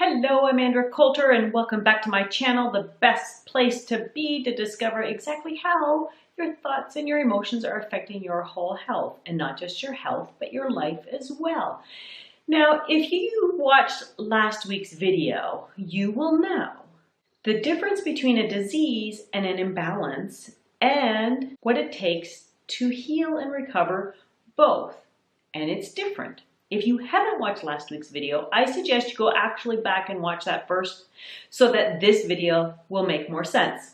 Hello, I'm Andrea Coulter and welcome back to my channel, the best place to be to discover exactly how your thoughts and your emotions are affecting your whole health, and not just your health, but your life as well. Now, if you watched last week's video, you will know the difference between a disease and an imbalance and what it takes to heal and recover both, and it's different. If you haven't watched last week's video, I suggest you go actually back and watch that first so that this video will make more sense.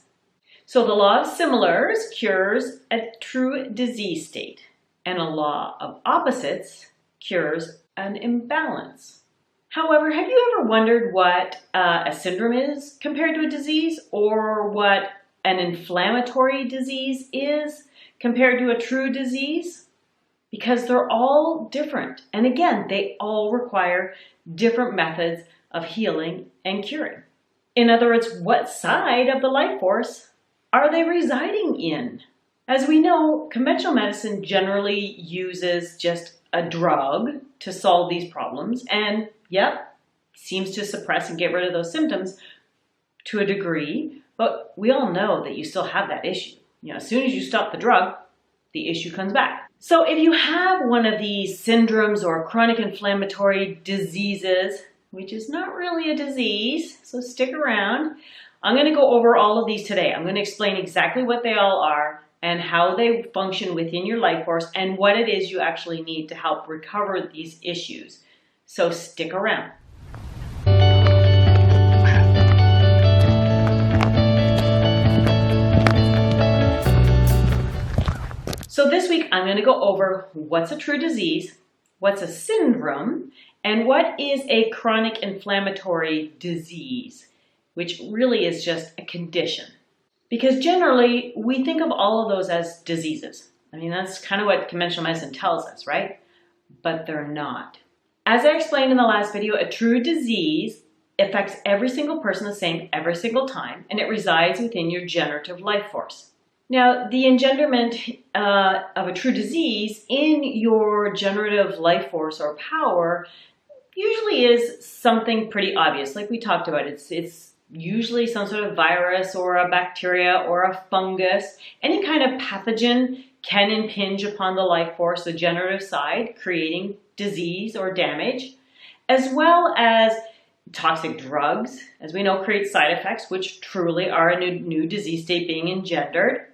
So the law of similars cures a true disease state, and a law of opposites cures an imbalance. However, have you ever wondered what a syndrome is compared to a disease, or what an inflammatory disease is compared to a true disease? Because they're all different. And again, they all require different methods of healing and curing. In other words, what side of the life force are they residing in? As we know, conventional medicine generally uses just a drug to solve these problems, and seems to suppress and get rid of those symptoms to a degree, but we all know that you still have that issue. As soon as you stop the drug, the issue comes back. So if you have one of these syndromes or chronic inflammatory diseases, which is not really a disease, so stick around, I'm going to go over all of these today. I'm going to explain exactly what they all are and how they function within your life force and what it is you actually need to help recover these issues. So stick around. So this week, I'm going to go over what's a true disease, what's a syndrome, and what is a chronic inflammatory disease, which really is just a condition. Because generally, we think of all of those as diseases. That's kind of what conventional medicine tells us, right? But they're not. As I explained in the last video, a true disease affects every single person the same every single time, and it resides within your generative life force. Now, the engenderment of a true disease in your generative life force or power usually is something pretty obvious, like we talked about. It's usually some sort of virus or a bacteria or a fungus. Any kind of pathogen can impinge upon the life force, the generative side, creating disease or damage, as well as toxic drugs, as we know, create side effects, which truly are a new disease state being engendered,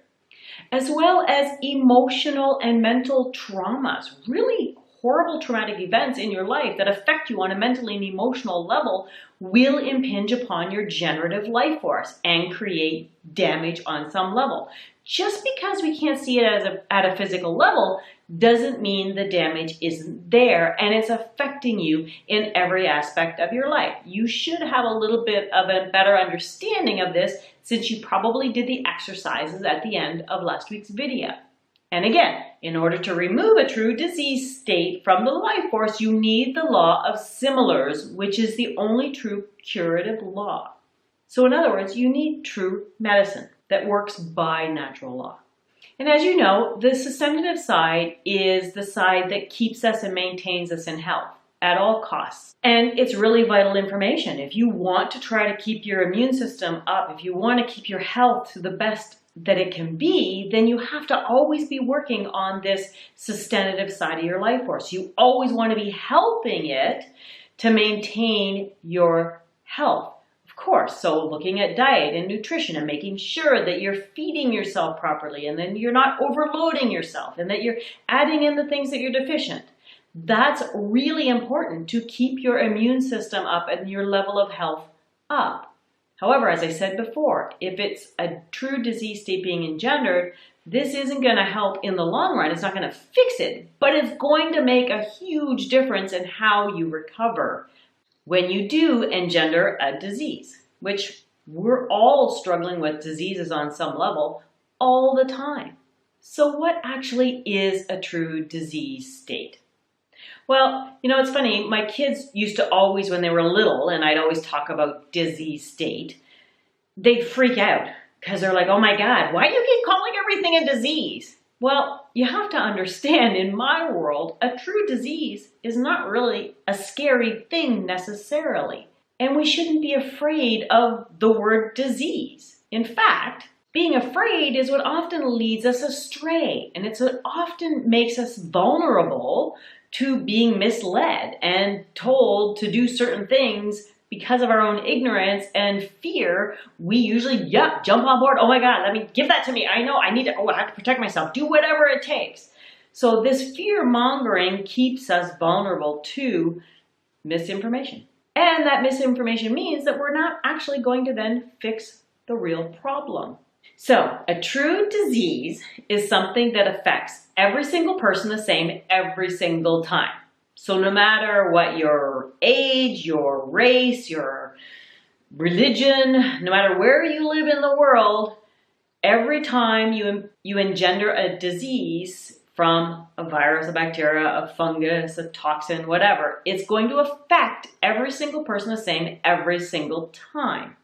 as well as emotional and mental traumas, really horrible traumatic events in your life that affect you on a mental and emotional level will impinge upon your generative life force and create damage on some level. Just because we can't see it at a physical level doesn't mean the damage isn't there and it's affecting you in every aspect of your life. You should have a little bit of a better understanding of this since you probably did the exercises at the end of last week's video. And again, in order to remove a true disease state from the life force, you need the law of similars, which is the only true curative law. So in other words, you need true medicine that works by natural law. And as you know, the sustainative side is the side that keeps us and maintains us in health at all costs. And it's really vital information. If you want to try to keep your immune system up, if you want to keep your health to the best that it can be, then you have to always be working on this sustainative side of your life force. You always want to be helping it to maintain your health. Of course, so looking at diet and nutrition and making sure that you're feeding yourself properly and then you're not overloading yourself and that you're adding in the things that you're deficient. That's really important to keep your immune system up and your level of health up. However, as I said before, if it's a true disease state being engendered, this isn't going to help in the long run. It's not going to fix it, but it's going to make a huge difference in how you recover when you do engender a disease, which we're all struggling with diseases on some level all the time. So what actually is a true disease state? Well, it's funny, my kids used to always, when they were little, and I'd always talk about disease state, they'd freak out because they're like, oh my God, why do you keep calling everything a disease? Well, you have to understand, in my world, a true disease is not really a scary thing necessarily. And we shouldn't be afraid of the word disease. In fact, being afraid is what often leads us astray, and it's what often makes us vulnerable to being misled and told to do certain things because of our own ignorance and fear. We usually, jump on board. Oh my God, let me give that to me. I know I need to, I have to protect myself. Do whatever it takes. So this fear mongering keeps us vulnerable to misinformation. And that misinformation means that we're not actually going to then fix the real problem. So a true disease is something that affects every single person the same every single time. So no matter what your age, your race, your religion, no matter where you live in the world, every time you engender a disease from a virus, a bacteria, a fungus, a toxin, whatever, it's going to affect every single person the same every single time.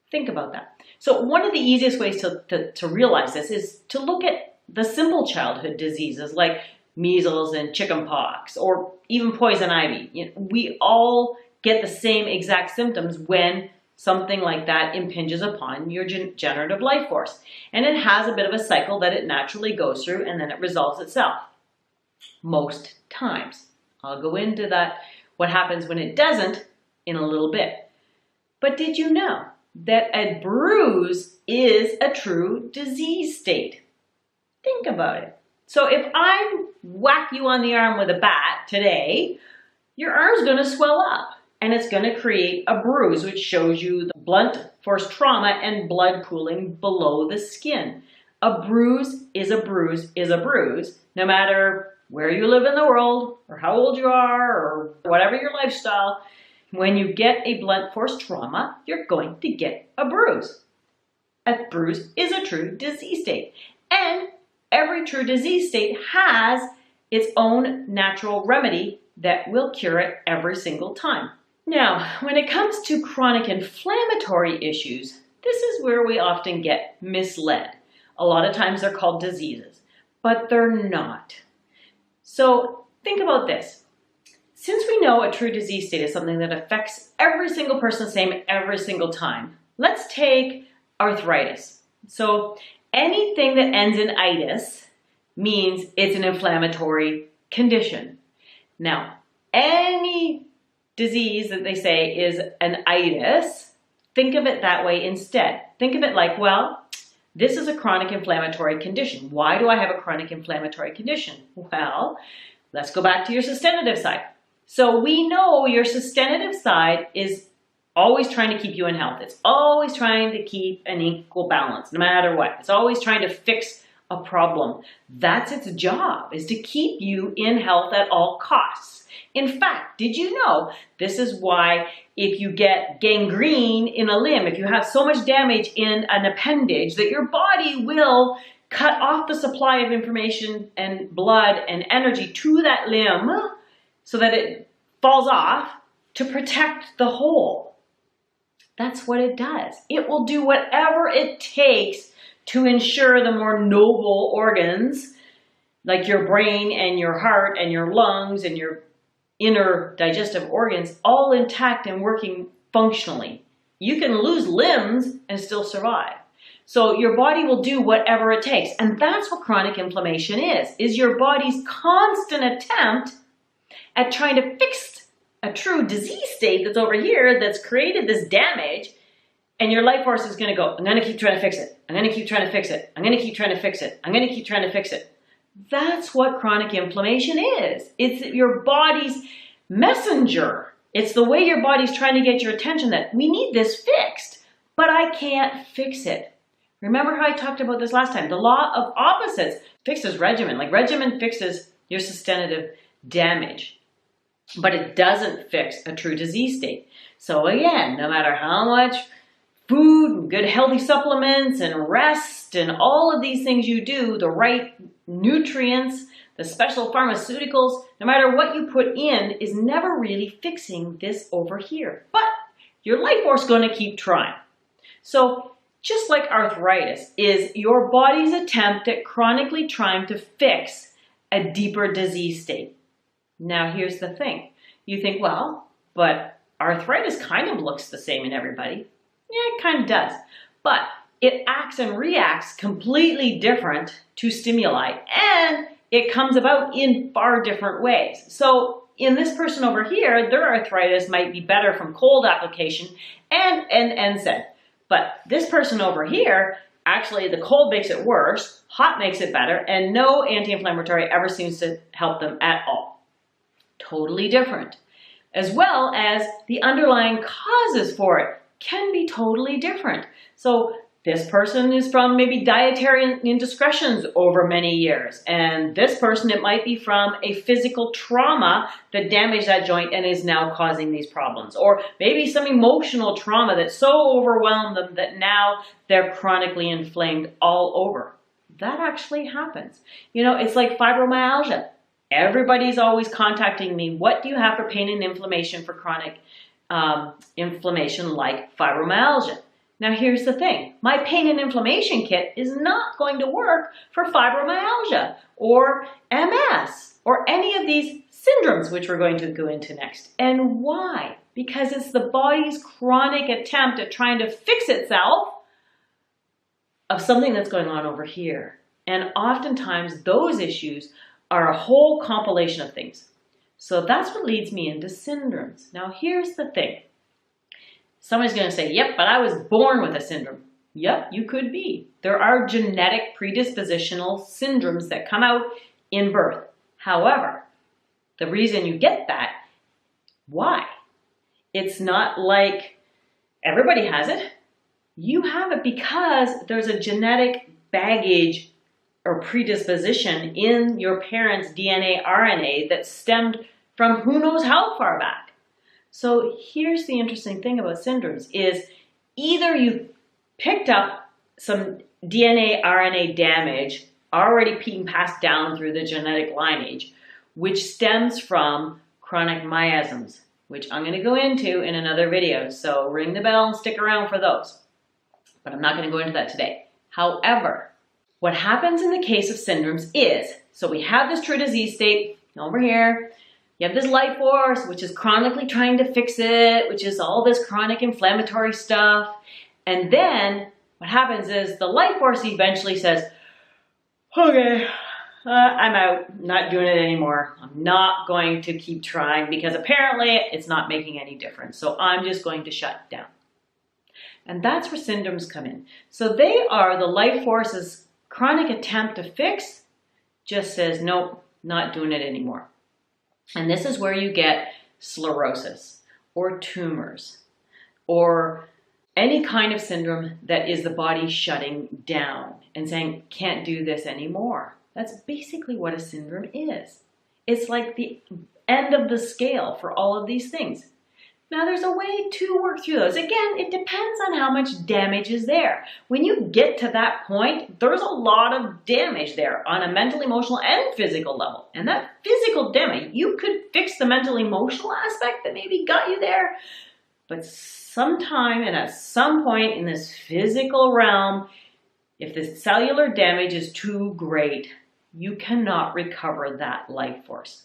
Think about that. So one of the easiest ways to realize this is to look at the simple childhood diseases like measles and chickenpox, or even poison ivy. We all get the same exact symptoms when something like that impinges upon your generative life force. And it has a bit of a cycle that it naturally goes through, and then it resolves itself. Most times. I'll go into that, what happens when it doesn't, in a little bit. But did you know that a bruise is a true disease state? Think about it. So if I whack you on the arm with a bat today, your arm's going to swell up and it's going to create a bruise, which shows you the blunt force trauma and blood pooling below the skin. A bruise is a bruise is a bruise, no matter where you live in the world or how old you are or whatever your lifestyle. When you get a blunt force trauma, you're going to get a bruise. A bruise is a true disease state. And every true disease state has its own natural remedy that will cure it every single time. Now, when it comes to chronic inflammatory issues, this is where we often get misled. A lot of times they're called diseases, but they're not. So think about this. Since we know a true disease state is something that affects every single person the same every single time, let's take arthritis. So anything that ends in itis means it's an inflammatory condition. Now, any disease that they say is an itis, think of it that way instead. Think of it like, well, this is a chronic inflammatory condition. Why do I have a chronic inflammatory condition? Well, let's go back to your sustentative side. So we know your sustentative side is always trying to keep you in health. It's always trying to keep an equal balance, no matter what. It's always trying to fix a problem. That's its job, is to keep you in health at all costs. In fact, did you know this is why if you get gangrene in a limb, if you have so much damage in an appendage, that your body will cut off the supply of information and blood and energy to that limb so that it falls off to protect the whole. That's what it does. It will do whatever it takes to ensure the more noble organs, like your brain and your heart and your lungs and your inner digestive organs, all intact and working functionally. You can lose limbs and still survive. So your body will do whatever it takes. And that's what chronic inflammation is your body's constant attempt at trying to fix a true disease state that's over here that's created this damage. And your life force is going to go, I'm going to keep trying to fix it. I'm going to keep trying to fix it. I'm going to keep trying to fix it. I'm going to keep trying to fix it. That's what chronic inflammation is. It's your body's messenger. It's the way your body's trying to get your attention that we need this fixed, but I can't fix it. Remember how I talked about this last time? The law of opposites fixes regimen. Like regimen fixes your sustentative damage, but it doesn't fix a true disease state. So again, no matter how much food, good healthy supplements, and rest, and all of these things you do, the right nutrients, the special pharmaceuticals, no matter what you put in, is never really fixing this over here. But your life force is going to keep trying. So just like arthritis is your body's attempt at chronically trying to fix a deeper disease state. Now here's the thing. You think, well, but arthritis kind of looks the same in everybody. Yeah, it kind of does. But it acts and reacts completely different to stimuli, and it comes about in far different ways. So in this person over here, their arthritis might be better from cold application and NSAID. But this person over here, actually the cold makes it worse, hot makes it better, and no anti-inflammatory ever seems to help them at all. Totally different. As well as the underlying causes for it can be totally different. So this person is from maybe dietary indiscretions over many years. And this person, it might be from a physical trauma that damaged that joint and is now causing these problems. Or maybe some emotional trauma that so overwhelmed them that now they're chronically inflamed all over. That actually happens. You know, it's like fibromyalgia. Everybody's always contacting me. What do you have for pain and inflammation for chronic inflammation like fibromyalgia? Now here's the thing, my pain and inflammation kit is not going to work for fibromyalgia or MS or any of these syndromes, which we're going to go into next. And why? Because it's the body's chronic attempt at trying to fix itself of something that's going on over here. And oftentimes those issues are a whole compilation of things. So that's what leads me into syndromes. Now here's the thing. Somebody's going to say, yep, but I was born with a syndrome. Yep, you could be. There are genetic predispositional syndromes that come out in birth. However, the reason you get that, why? It's not like everybody has it. You have it because there's a genetic baggage or predisposition in your parents' DNA, RNA that stemmed from who knows how far back. So here's the interesting thing about syndromes is either you picked up some DNA, RNA damage already being passed down through the genetic lineage, which stems from chronic miasms, which I'm going to go into in another video. So ring the bell and stick around for those. But I'm not going to go into that today. However, what happens in the case of syndromes is, so we have this true disease state over here. You have this life force, which is chronically trying to fix it, which is all this chronic inflammatory stuff. And then what happens is the life force eventually says, okay, I'm out, not doing it anymore. I'm not going to keep trying because apparently it's not making any difference. So I'm just going to shut down. And that's where syndromes come in. So they are the life force's chronic attempt to fix, just says, nope, not doing it anymore. And this is where you get sclerosis or tumors or any kind of syndrome that is the body shutting down and saying, can't do this anymore. That's basically what a syndrome is. It's like the end of the scale for all of these things. Now there's a way to work through those. Again, it depends on how much damage is there. When you get to that point, there's a lot of damage there on a mental, emotional, and physical level. And that physical damage, you could fix the mental, emotional aspect that maybe got you there. But sometime and at some point in this physical realm, if the cellular damage is too great, you cannot recover that life force.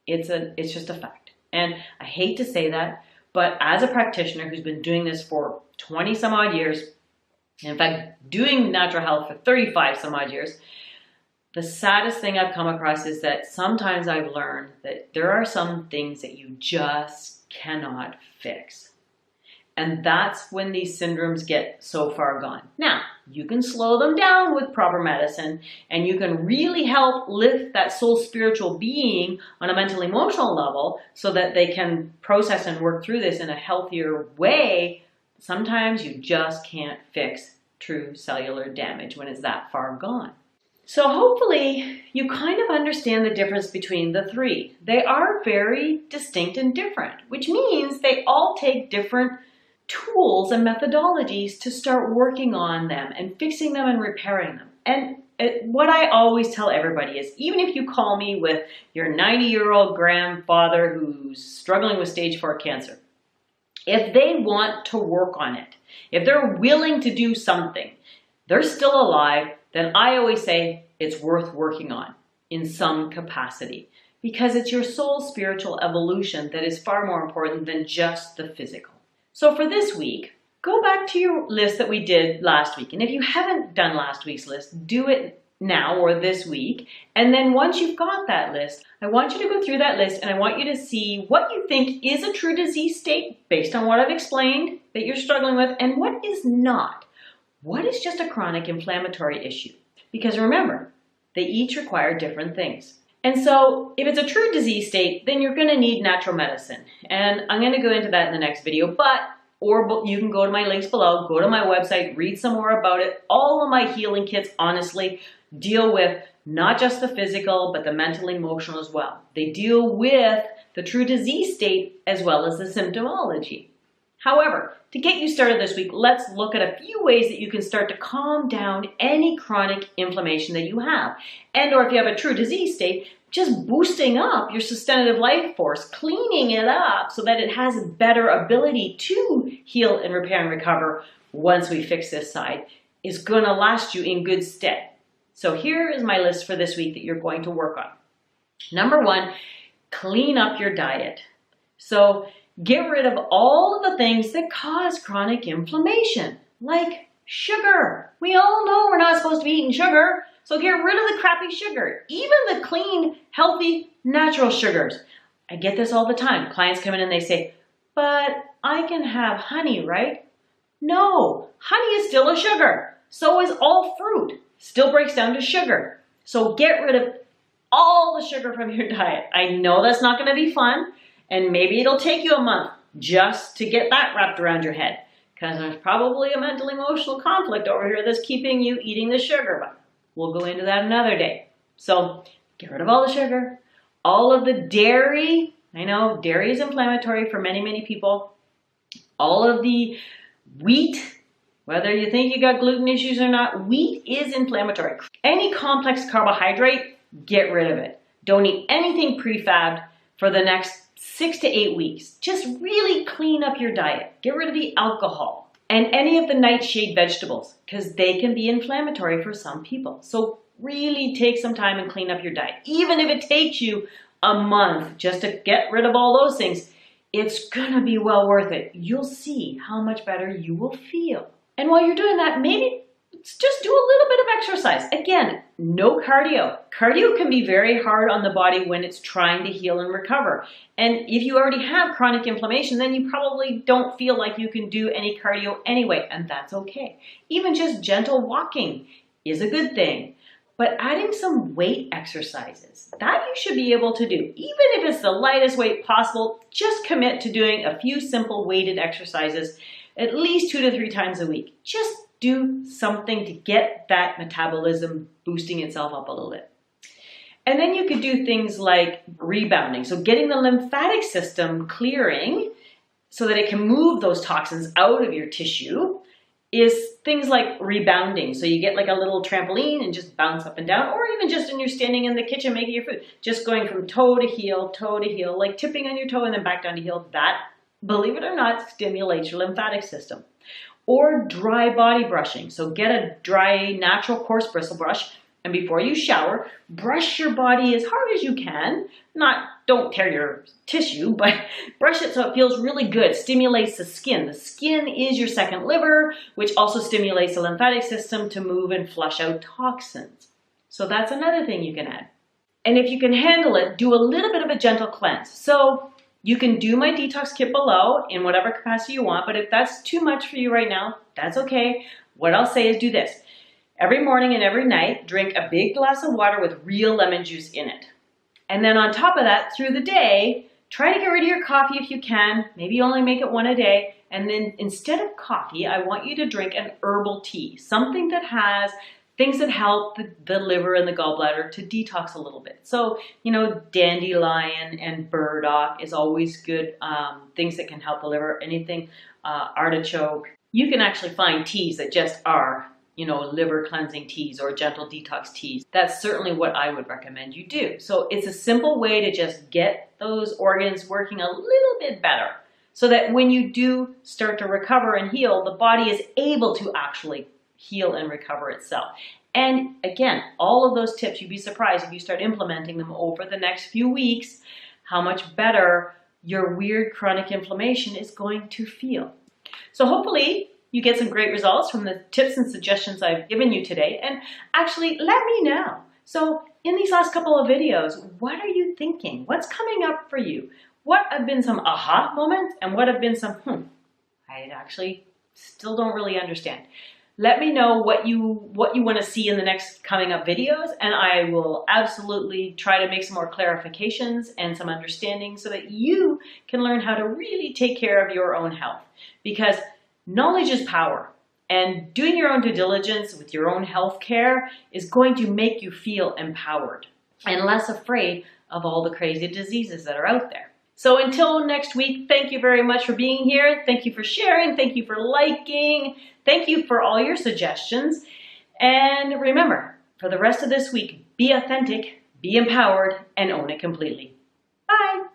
It's just a fact. And I hate to say that, but as a practitioner who's been doing this for 20 some odd years, in fact, doing natural health for 35 some odd years, the saddest thing I've come across is that sometimes I've learned that there are some things that you just cannot fix. And that's when these syndromes get so far gone. Now, you can slow them down with proper medicine, and you can really help lift that soul spiritual being on a mental emotional level so that they can process and work through this in a healthier way. Sometimes you just can't fix true cellular damage when it's that far gone. So hopefully you kind of understand the difference between the three. They are very distinct and different, which means they all take different tools and methodologies to start working on them and fixing them and repairing them. And what I always tell everybody is, even if you call me with your 90-year-old grandfather who's struggling with stage 4 cancer, if they want to work on it, if they're willing to do something, they're still alive, then I always say it's worth working on in some capacity. because it's your soul's spiritual evolution that is far more important than just the physical. So for this week, go back to your list that we did last week. And if you haven't done last week's list, do it now or this week. And then once you've got that list, I want you to go through that list and I want you to see what you think is a true disease state based on what I've explained that you're struggling with and what is not. What is just a chronic inflammatory issue? Because remember, they each require different things. And so if it's a true disease state, then you're going to need natural medicine. And I'm going to go into that in the next video, or you can go to my links below, go to my website, read some more about it. All of my healing kits, honestly, deal with not just the physical, but the mental, emotional as well. They deal with the true disease state as well as the symptomology. However, to get you started this week, let's look at a few ways that you can start to calm down any chronic inflammation that you have. And or if you have a true disease state, just boosting up your systemic life force, cleaning it up so that it has a better ability to heal and repair and recover once we fix this side is going to last you in good stead. So here is my list for this week that you're going to work on. Number one, clean up your diet. So get rid of all of the things that cause chronic inflammation, like sugar. We all know we're not supposed to be eating sugar, so get rid of the crappy sugar, even the clean, healthy, natural sugars. I get this all the time. Clients come in and they say, but I can have honey, right? No, honey is still a sugar. So is all fruit. Still breaks down to sugar. So get rid of all the sugar from your diet. I know that's not going to be fun. And maybe it'll take you a month just to get that wrapped around your head because there's probably a mental emotional conflict over here that's keeping you eating the sugar. But we'll go into that another day. So get rid of all the sugar, all of the dairy. I know dairy is inflammatory for many, many people. All of the wheat, whether you think you got gluten issues or not, wheat is inflammatory. Any complex carbohydrate, get rid of it. Don't eat anything prefabbed for the next 6 to 8 weeks. Just really clean up your diet. Get rid of the alcohol and any of the nightshade vegetables because they can be inflammatory for some people. So really take some time and clean up your diet. Even if it takes you a month just to get rid of all those things, it's gonna be well worth it. You'll see how much better you will feel. And while you're doing that, maybe just do a little bit of exercise. Again, no cardio. Cardio can be very hard on the body when it's trying to heal and recover. And if you already have chronic inflammation, then you probably don't feel like you can do any cardio anyway, and that's okay. Even just gentle walking is a good thing. But adding some weight exercises, that you should be able to do. Even if it's the lightest weight possible, just commit to doing a few simple weighted exercises at least 2 to 3 times a week. Just do something to get that metabolism boosting itself up a little bit. And then you could do things like rebounding. So getting the lymphatic system clearing so that it can move those toxins out of your tissue is things like rebounding. So you get like a little trampoline and just bounce up and down, or even just when you're standing in the kitchen making your food, just going from toe to heel, like tipping on your toe and then back down to heel. That, believe it or not, stimulates your lymphatic system. Or dry body brushing. So get a dry, natural coarse bristle brush, and before you shower, brush your body as hard as you can. Don't tear your tissue, but brush it so it feels really good. Stimulates the skin. The skin is your second liver, which also stimulates the lymphatic system to move and flush out toxins. So that's another thing you can add. And if you can handle it, do a little bit of a gentle cleanse. So you can do my detox kit below in whatever capacity you want, but if that's too much for you right now, that's okay. What I'll say is do this. Every morning and every night, drink a big glass of water with real lemon juice in it. And then on top of that, through the day, try to get rid of your coffee if you can. Maybe only make it 1 a day. And then instead of coffee, I want you to drink an herbal tea, something that has things that help the liver and the gallbladder to detox a little bit. So, dandelion and burdock is always good, things that can help the liver, anything, artichoke. You can actually find teas that just are, liver cleansing teas or gentle detox teas. That's certainly what I would recommend you do. So it's a simple way to just get those organs working a little bit better so that when you do start to recover and heal, the body is able to actually heal and recover itself. And again, all of those tips, you'd be surprised if you start implementing them over the next few weeks, how much better your weird chronic inflammation is going to feel. So hopefully you get some great results from the tips and suggestions I've given you today. And actually, let me know. So in these last couple of videos, what are you thinking? What's coming up for you? What have been some aha moments and what have been some, I actually still don't really understand. Let me know what you want to see in the next coming up videos, and I will absolutely try to make some more clarifications and some understanding so that you can learn how to really take care of your own health. Because knowledge is power, and doing your own due diligence with your own health care is going to make you feel empowered and less afraid of all the crazy diseases that are out there. So until next week, thank you very much for being here. Thank you for sharing. Thank you for liking. Thank you for all your suggestions. And remember, for the rest of this week, be authentic, be empowered, and own it completely. Bye.